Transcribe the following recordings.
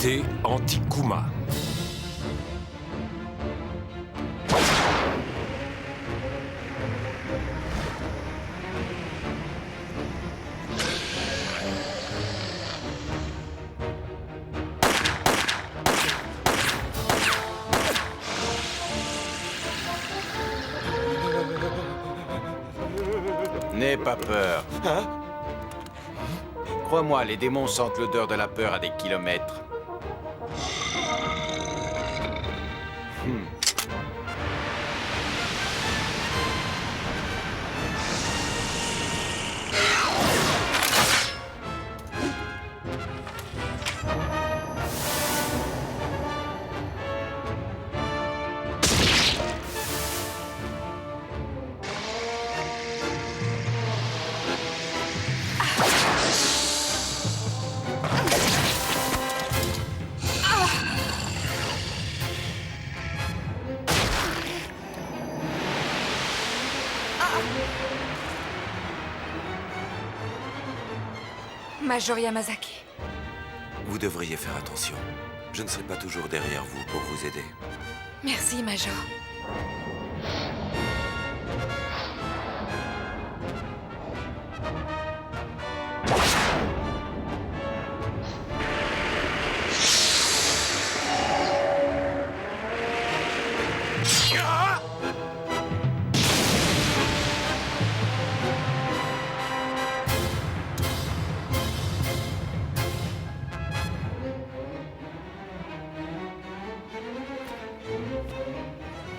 Unité anti-Kuma. N'aie pas peur. Hein? Crois-moi, les démons sentent l'odeur de la peur à des kilomètres. Major Yamazaki. Vous devriez faire attention. Je ne serai pas toujours derrière vous pour vous aider. Merci, Major.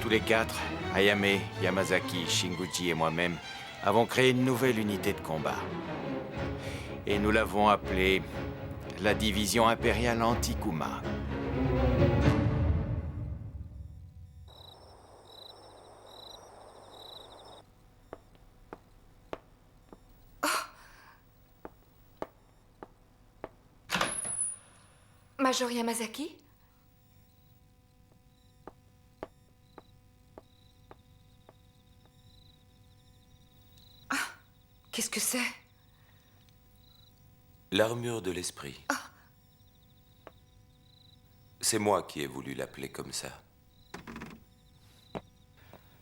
Tous les quatre, Ayame, Yamazaki, Shinguchi et moi-même, avons créé une nouvelle unité de combat. Et nous l'avons appelée la Division Impériale Anti-Kuma. Major Yamazaki? Ah, qu'est-ce que c'est? L'armure de l'esprit. C'est moi qui ai voulu l'appeler comme ça.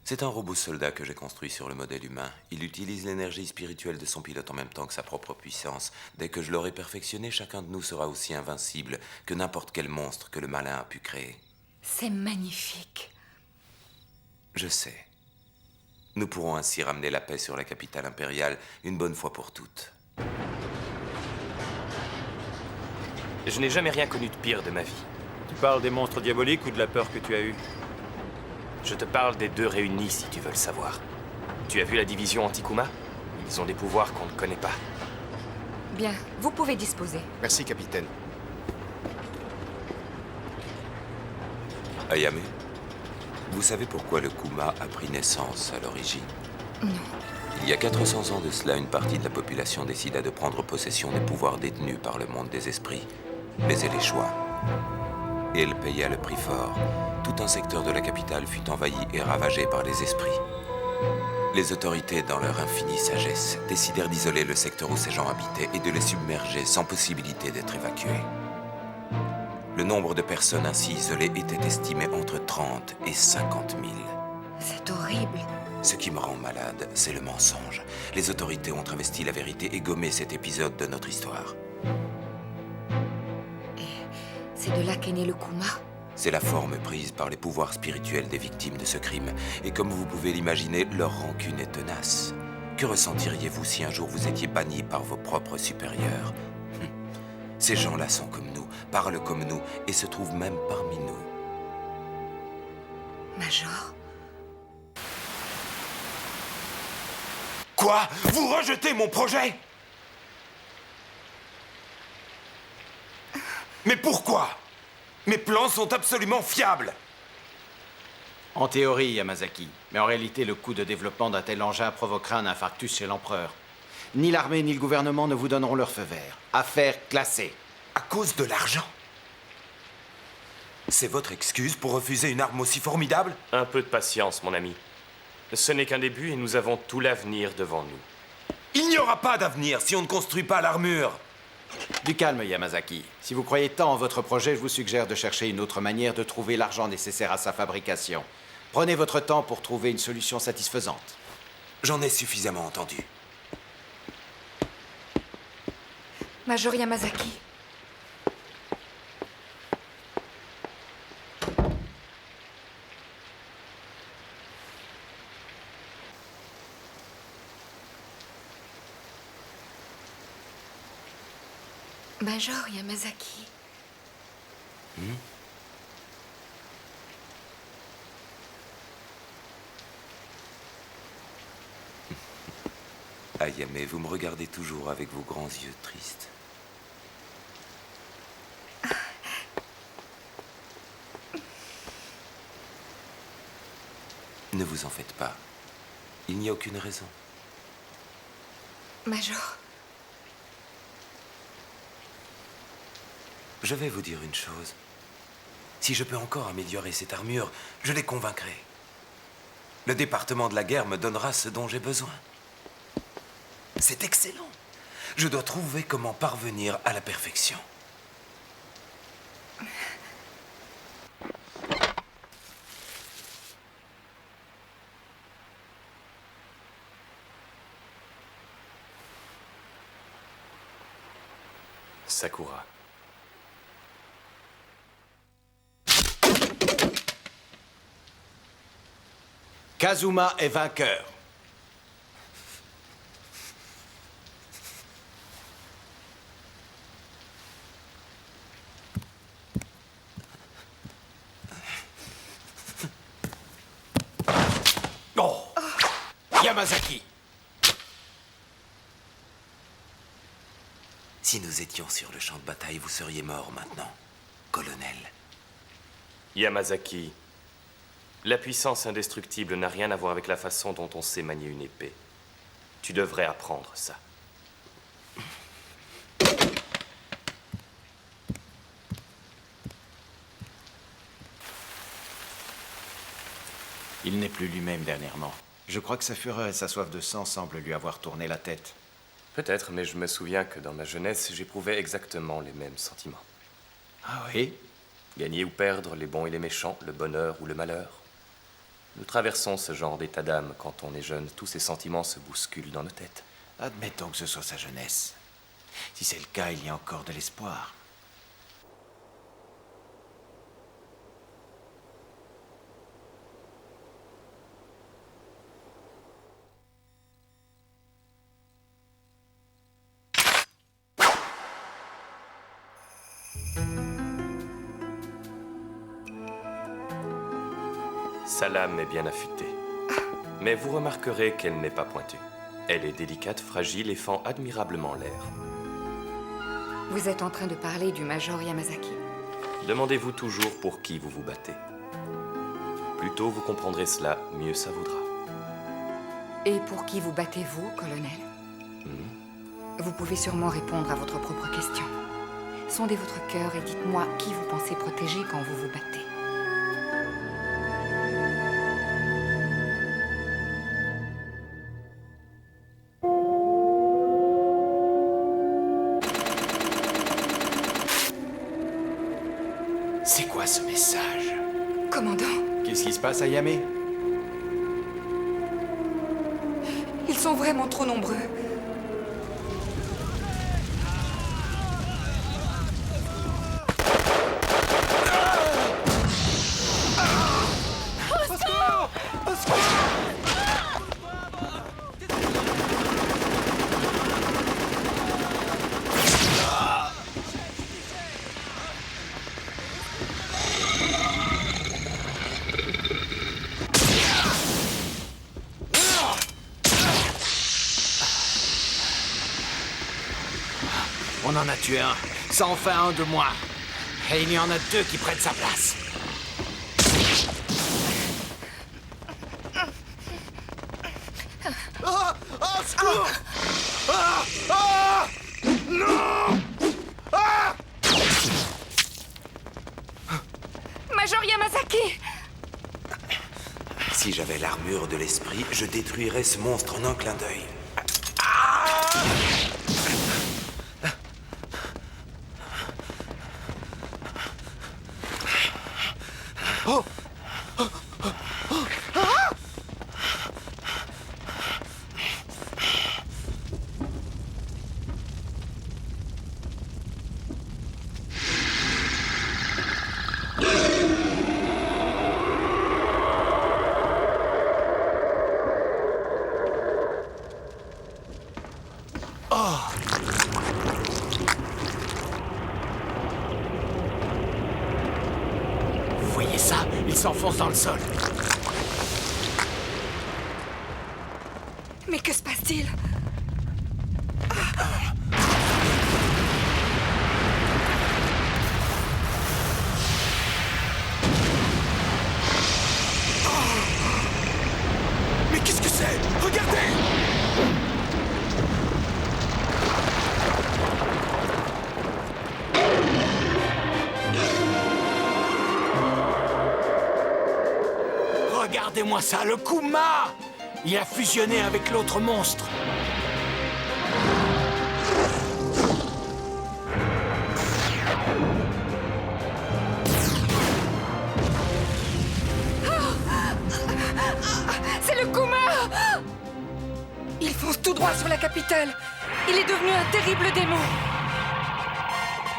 C'est un robot soldat que j'ai construit sur le modèle humain. Il utilise l'énergie spirituelle de son pilote en même temps que sa propre puissance. Dès que je l'aurai perfectionné, chacun de nous sera aussi invincible que n'importe quel monstre que le malin a pu créer. C'est magnifique. Je sais. Nous pourrons ainsi ramener la paix sur la capitale impériale une bonne fois pour toutes. Je n'ai jamais rien connu de pire de ma vie. Tu parles des monstres diaboliques ou de la peur que tu as eue? Je te parle des deux réunis, si tu veux le savoir. Tu as vu la division Anti-Kuma? Ils ont des pouvoirs qu'on ne connaît pas. Bien, vous pouvez disposer. Merci, capitaine. Ayame, vous savez pourquoi le Kuma a pris naissance à l'origine? Non. Il y a 400 ans de cela, une partie de la population décida de prendre possession des pouvoirs détenus par le monde des esprits, les Éléchois. Et elle paya le prix fort. Tout un secteur de la capitale fut envahi et ravagé par les esprits. Les autorités, dans leur infinie sagesse, décidèrent d'isoler le secteur où ces gens habitaient et de les submerger sans possibilité d'être évacués. Le nombre de personnes ainsi isolées était estimé entre 30 et 50 000. C'est horrible. Ce qui me rend malade, c'est le mensonge. Les autorités ont travesti la vérité et gommé cet épisode de notre histoire. C'est de là qu'est né le Kuma. C'est la forme prise par les pouvoirs spirituels des victimes de ce crime. Et comme vous pouvez l'imaginer, leur rancune est tenace. Que ressentiriez-vous si un jour vous étiez banni par vos propres supérieurs? Ces gens-là sont comme nous, parlent comme nous et se trouvent même parmi nous. Major? Quoi? Vous rejetez mon projet? Mais pourquoi? Mes plans sont absolument fiables. En théorie, Yamazaki. Mais en réalité, le coût de développement d'un tel engin provoquera un infarctus chez l'empereur. Ni l'armée ni le gouvernement ne vous donneront leur feu vert. Affaire classée. À cause de l'argent? C'est votre excuse pour refuser une arme aussi formidable? Un peu de patience, mon ami. Ce n'est qu'un début et nous avons tout l'avenir devant nous. Il n'y aura pas d'avenir si on ne construit pas l'armure. Du calme, Yamazaki. Si vous croyez tant en votre projet, je vous suggère de chercher une autre manière de trouver l'argent nécessaire à sa fabrication. Prenez votre temps pour trouver une solution satisfaisante. J'en ai suffisamment entendu. Major Yamazaki. Major Yamazaki. Ayame, vous me regardez toujours avec vos grands yeux tristes. Ne vous en faites pas. Il n'y a aucune raison. Major. Je vais vous dire une chose. Si je peux encore améliorer cette armure, je les convaincrai. Le département de la guerre me donnera ce dont j'ai besoin. C'est excellent. Je dois trouver comment parvenir à la perfection. Sakura. Kazuma est vainqueur. Oh! Yamazaki! Si nous étions sur le champ de bataille, vous seriez mort maintenant, colonel. Yamazaki. La puissance indestructible n'a rien à voir avec la façon dont on sait manier une épée. Tu devrais apprendre ça. Il n'est plus lui-même dernièrement. Je crois que sa fureur et sa soif de sang semblent lui avoir tourné la tête. Peut-être, mais je me souviens que dans ma jeunesse, j'éprouvais exactement les mêmes sentiments. Ah oui? Gagner ou perdre, les bons et les méchants, le bonheur ou le malheur. Nous traversons ce genre d'état d'âme quand on est jeune. Tous ces sentiments se bousculent dans nos têtes. Admettons que ce soit sa jeunesse. Si c'est le cas, il y a encore de l'espoir. Sa lame est bien affûtée. Mais vous remarquerez qu'elle n'est pas pointue. Elle est délicate, fragile et fend admirablement l'air. Vous êtes en train de parler du Major Yamazaki. Demandez-vous toujours pour qui vous vous battez. Plus tôt vous comprendrez cela, mieux ça vaudra. Et pour qui vous battez-vous, colonel? Vous pouvez sûrement répondre à votre propre question. Sondez votre cœur et dites-moi qui vous pensez protéger quand vous vous battez. C'est quoi ce message? Commandant, Qu'est-ce qui se passe à Yamé? ils sont vraiment trop nombreux. On en a tué un. Ça en fait un de moins. Et il y en a deux qui prennent sa place. Ah! Ah! Secours! Ah! Ah! Non! Ah! Major Yamazaki! Si j'avais l'armure de l'esprit, je détruirais ce monstre en un clin d'œil. Vous voyez ça? Il s'enfonce dans le sol. Mais que se passe-t-il? Mais qu'est-ce que c'est? Regardez! Regardez-moi ça, le Kuma! Il a fusionné avec l'autre monstre. C'est le Kuma! Il fonce tout droit sur la capitale. Il est devenu un terrible démon.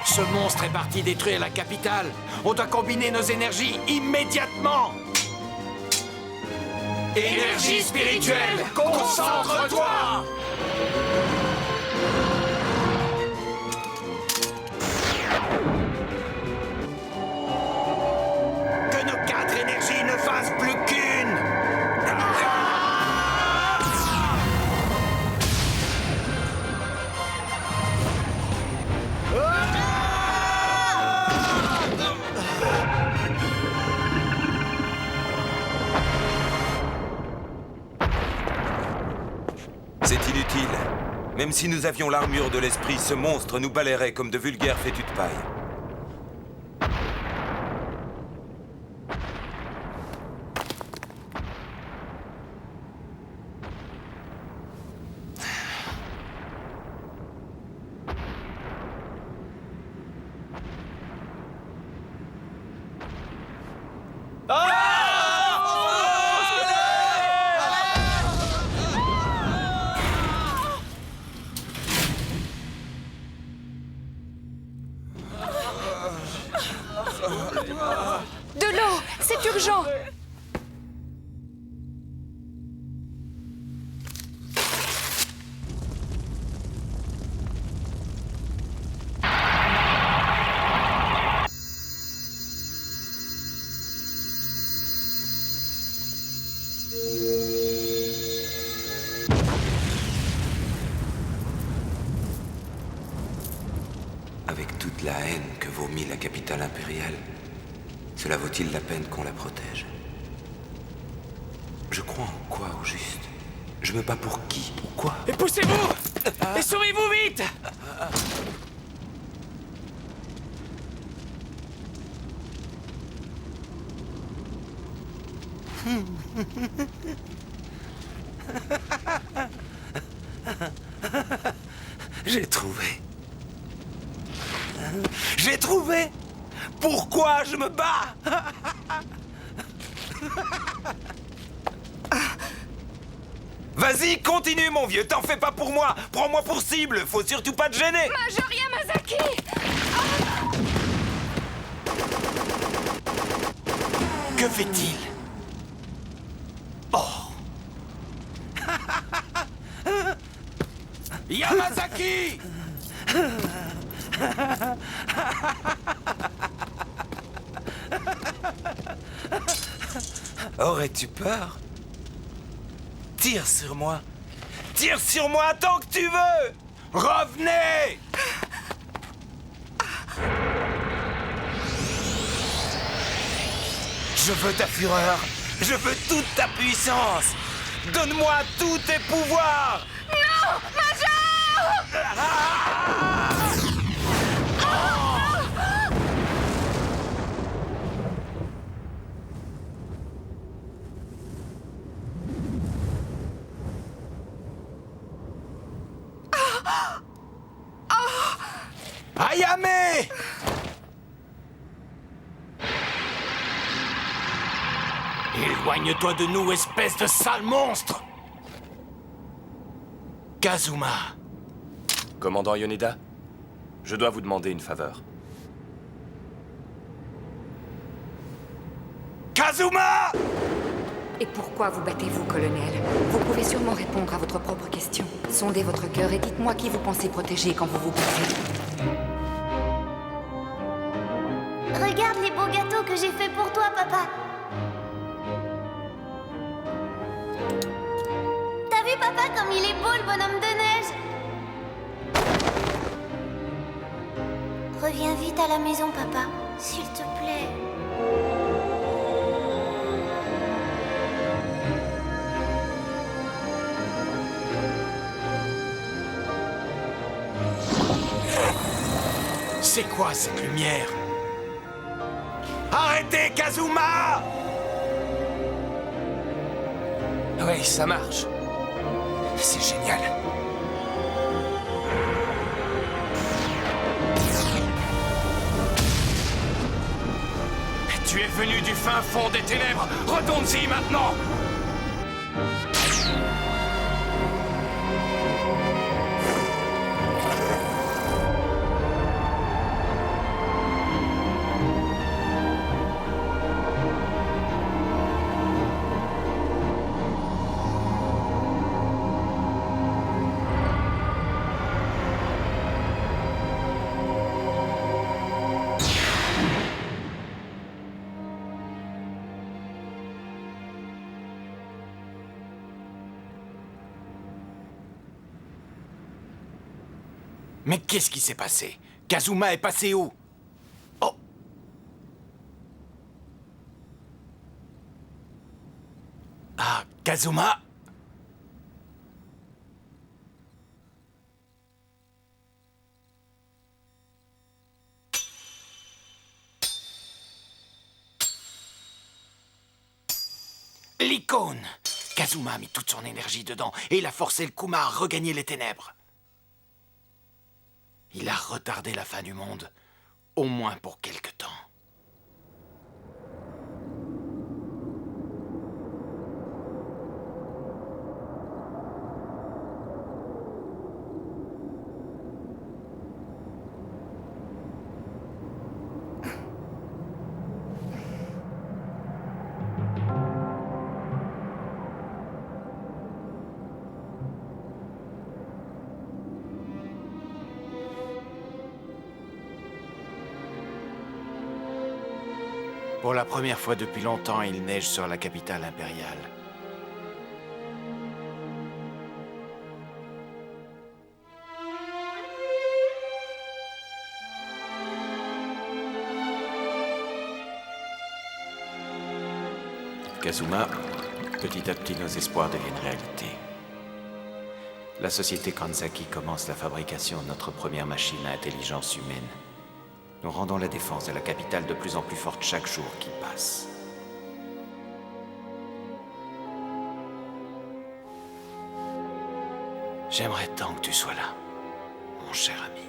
Ce monstre est parti détruire la capitale. On doit combiner nos énergies immédiatement. Énergie spirituelle, concentre-toi! Que nos 4 énergies ne fassent plus qu'une! C'est inutile. Même si nous avions l'armure de l'esprit, ce monstre nous balayerait comme de vulgaires fétus de paille. De l'eau! C'est urgent! Avec toute la haine que vomit la capitale impériale, cela vaut-il la peine qu'on la protège? Je crois en quoi, au juste? Je me bats pour qui? Pourquoi? Et poussez-vous! Et sauvez-vous vite! J'ai trouvé. J'ai trouvé! Pourquoi je me bats? Vas-y, continue, mon vieux, t'en fais pas pour moi. Prends-moi pour cible, faut surtout pas te gêner. Major Yamazaki! Que fait-il? Oh! Yamazaki! Aurais-tu peur? Tire sur moi. Tire sur moi tant que tu veux. Revenez! Je veux ta fureur. Je veux toute ta puissance. Donne-moi tous tes pouvoirs. Non! Major! Ayame! Éloigne-toi de nous, espèce de sale monstre! Kazuma! Commandant Yoneda, je dois vous demander une faveur. Kazuma! Et pourquoi vous battez-vous, colonel? Vous pouvez sûrement répondre à votre propre question. Sondez votre cœur et dites-moi qui vous pensez protéger quand vous vous battez. Regarde les beaux gâteaux que j'ai faits pour toi, papa. T'as vu, papa, comme il est beau, le bonhomme de neige? Reviens vite à la maison, papa, s'il te plaît. C'est quoi cette lumière? Arrêtez, Kazuma! Oui, ça marche. C'est génial. Tu es venu du fin fond des ténèbres. Retourne-y maintenant! Mais qu'est-ce qui s'est passé? Kazuma est passé où? Oh! Ah, Kazuma? L'icône! Kazuma a mis toute son énergie dedans et il a forcé le Kuma à regagner les ténèbres. Il a retardé la fin du monde, au moins pour quelque temps. Pour la première fois depuis longtemps, il neige sur la capitale impériale. Kazuma, petit à petit nos espoirs deviennent réalité. La société Kanzaki commence la fabrication de notre première machine à intelligence humaine. Nous rendons la défense de la capitale de plus en plus forte chaque jour qui passe. J'aimerais tant que tu sois là, mon cher ami.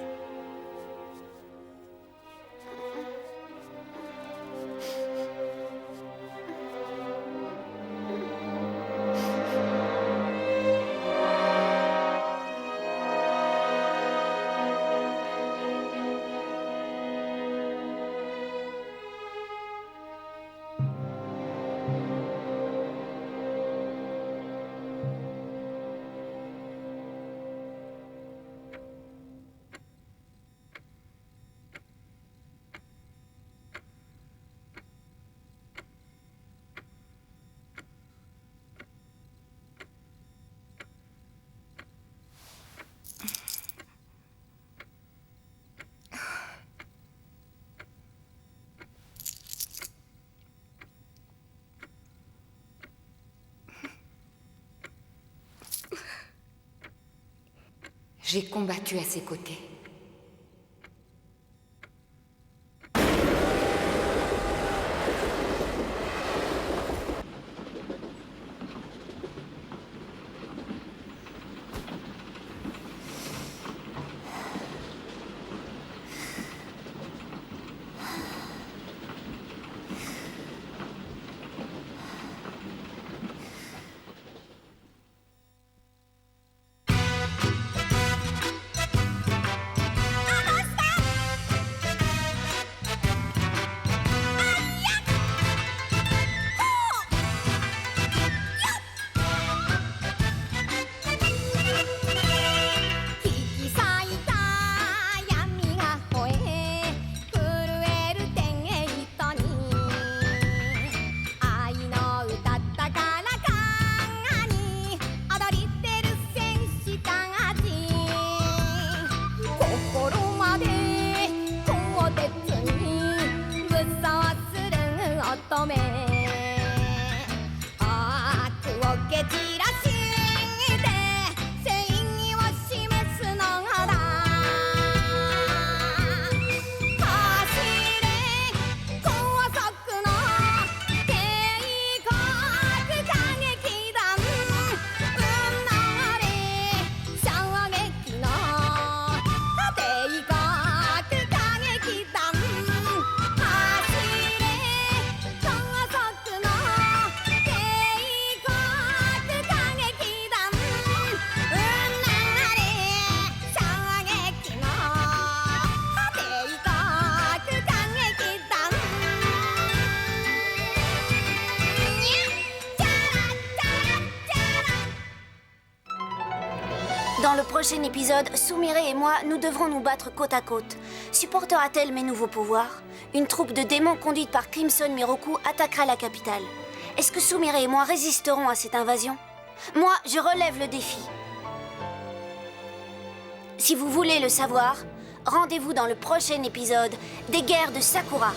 J'ai combattu à ses côtés. Dans le prochain épisode, Sumire et moi, nous devrons nous battre côte à côte. Supportera-t-elle mes nouveaux pouvoirs? Une troupe de démons conduite par Crimson Miroku attaquera la capitale. Est-ce que Sumire et moi résisterons à cette invasion? Moi, je relève le défi. Si vous voulez le savoir, rendez-vous dans le prochain épisode des Guerres de Sakura.